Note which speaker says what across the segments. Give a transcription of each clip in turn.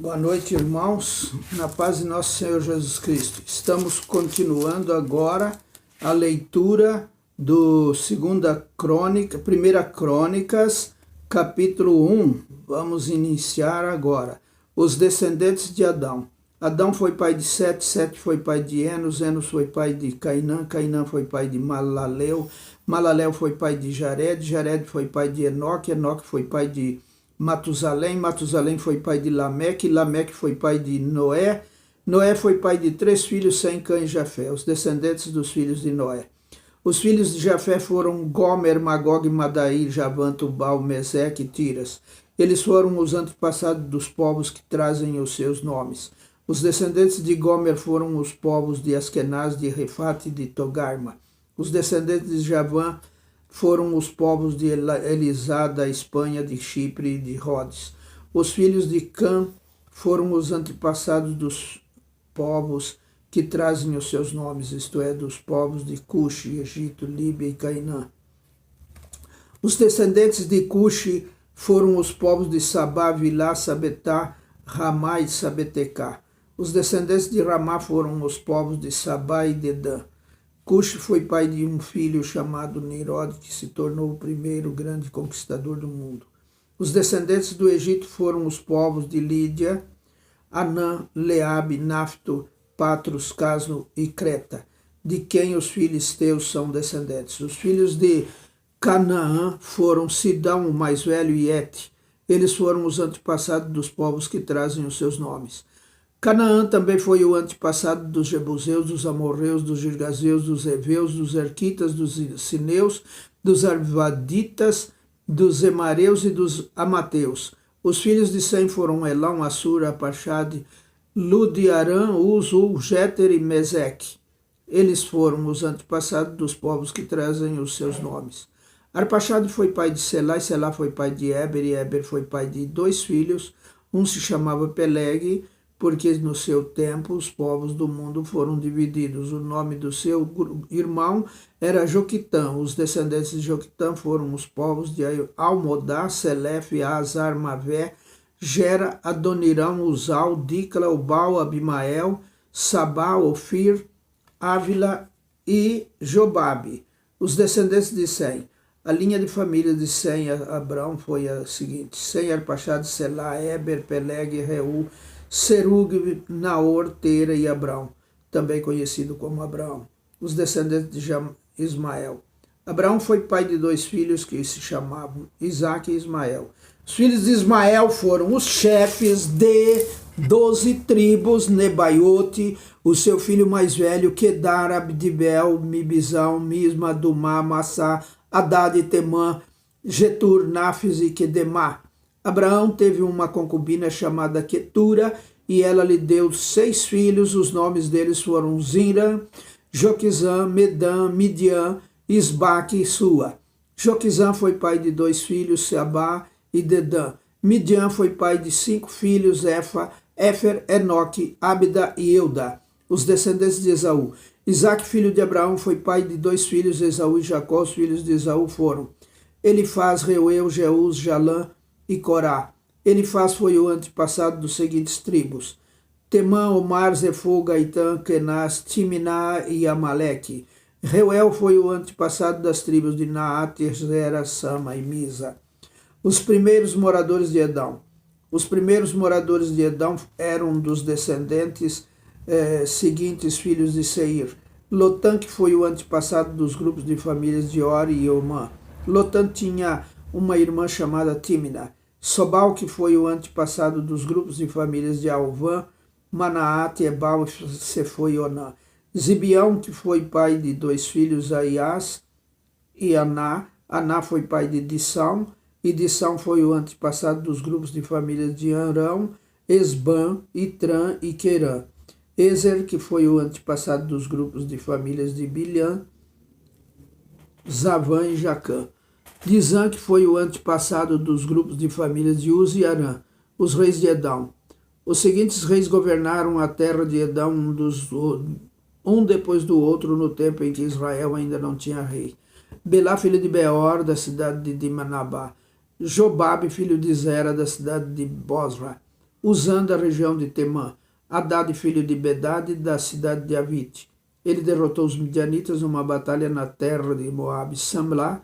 Speaker 1: Boa noite, irmãos, na paz de nosso Senhor Jesus Cristo. Estamos continuando agora a leitura do Primeira Crônicas, capítulo 1. Vamos iniciar agora. Os descendentes de Adão. Adão foi pai de Sete, Sete foi pai de Enos, Enos foi pai de Cainã, Cainã foi pai de Malalel, Malalel foi pai de Jared, Jared foi pai de Enoque, Enoque foi pai de Matusalém, Matusalém foi pai de Lameque, Lameque foi pai de Noé, Noé foi pai de 3 filhos, Sem, Cã e Jafé, os descendentes dos filhos de Noé. Os filhos de Jafé foram Gomer, Magog, Madai, Javã, Tubal, Meseque e Tiras. Eles foram os antepassados dos povos que trazem os seus nomes. Os descendentes de Gomer foram os povos de Askenaz, de Refate e de Togarma. Os descendentes de Javã foram os povos de Elisá, da Espanha, de Chipre e de Rhodes. Os filhos de Cã foram os antepassados dos povos que trazem os seus nomes, isto é, dos povos de Cuxi, Egito, Líbia e Cainã. Os descendentes de Cuxi foram os povos de Sabá, Vilá, Sabetá, Ramá e Sabetecá. Os descendentes de Ramá foram os povos de Sabá e Dedã. Cuxi foi pai de um filho chamado Nirod, que se tornou o primeiro grande conquistador do mundo. Os descendentes do Egito foram os povos de Lídia, Anã, Leabe, Nafto, Patros, Casno e Creta, de quem os filisteus são descendentes. Os filhos de Canaã foram Sidão, o mais velho, e Et. Eles foram os antepassados dos povos que trazem os seus nomes. Canaã também foi o antepassado dos Jebuseus, dos Amorreus, dos Girgazeus, dos Eveus, dos Erquitas, dos Sineus, dos Arvaditas, dos Emareus e dos Amateus. Os filhos de Sem foram Elão, Assur, Aparchade, Lud, Arã, Uzu, Jéter e Meseque. Eles foram os antepassados dos povos que trazem os seus nomes. Arpaxade foi pai de Selá, e Selá foi pai de Éber, e Éber foi pai de 2 filhos. Um se chamava Peleg, porque no seu tempo os povos do mundo foram divididos. O nome do seu irmão era Joquitã. Os descendentes de Joquitã foram os povos de Almodá, Selef, Azar, Mavé, Gera, Adonirão, Uzal, Dicla, Obal, Abimael, Sabá, Ofir, Ávila e Jobabe. Os descendentes de Sem. A linha de família de Sem e Abrão foi a seguinte: Sem, Arpaxade, Selá, Éber, Peleg, Reu, Serug, Naor, Tera e Abrão, também conhecido como Abraão. Os descendentes de Ismael. Abraão foi pai de 2 filhos que se chamavam Isaque e Ismael. Os filhos de Ismael foram os chefes de 12 tribos, Nebaiote, o seu filho mais velho, Quedar, Abdibel, Mibizão, Misma, Dumá, Massá, Haddad, Temã, Getur, Náfis e Quedemá. Abraão teve uma concubina chamada Quetura, e ela lhe deu 6 filhos. Os nomes deles foram Zira, Joquizã, Medã, Midian, Isbaque e Sua. Joquizã foi pai de 2 filhos, Seabá e Dedã. Midian foi pai de 5 filhos, Éfer, Enoque, Abda e Euda. Os descendentes de Esaú. Isaque, filho de Abraão, foi pai de 2 filhos, Esaú e Jacó. Os filhos de Esaú foram Elifaz, Reuel, Jeús, Jalã e Corá. Elifaz foi o antepassado dos seguintes tribos: Temã, Omar, Zefô, Gaitã, Kenaz, Timná e Amaleque. Reuel foi o antepassado das tribos de Naat, Zera, Sama e Misa. Os primeiros moradores de Edão. Os primeiros moradores de Edão eram dos descendentes seguintes filhos de Seir. Lotã, que foi o antepassado dos grupos de famílias de Ori e Omã. Lotã tinha uma irmã chamada Timna. Sobal, que foi o antepassado dos grupos de famílias de Alvã, Manaate, Ebal, Sefo e Onã. Zibião, que foi pai de 2 filhos, Aias e Aná. Aná foi pai de Dissão, e Dissão foi o antepassado dos grupos de famílias de Arão, Esbã, Itrã e Querã. Ezer, que foi o antepassado dos grupos de famílias de Bilhã, Zavã e Jacã. Dizã, que foi o antepassado dos grupos de famílias de Uz e Arã, os reis de Edão. Os seguintes reis governaram a terra de Edão, um depois do outro, no tempo em que Israel ainda não tinha rei. Belá, filho de Beor, da cidade de Dimanabá. Jobabe, filho de Zera, da cidade de Bosra. usando a região de Temã. Hadad, filho de Bedad, da cidade de Avite. Ele derrotou os midianitas numa batalha na terra de Moabe. Samlá,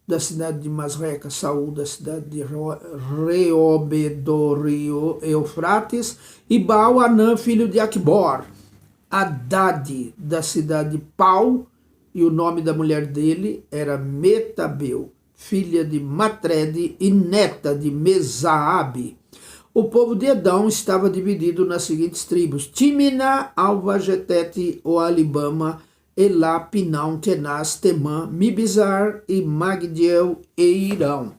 Speaker 1: da cidade de Masreca. Saul, da cidade de Reobe do rio Eufrates. E Baal-Anã, filho de Aqubor. Hadad, da cidade de Pau, e o nome da mulher dele era Metabeu, filha de Matrede e neta de Mesaabe. O povo de Edom estava dividido nas seguintes tribos: Timina, Alva, Getete, Oalibama, Elá, Pinão, Kenaz, Temã, Mibizar e Magdiel e Irão.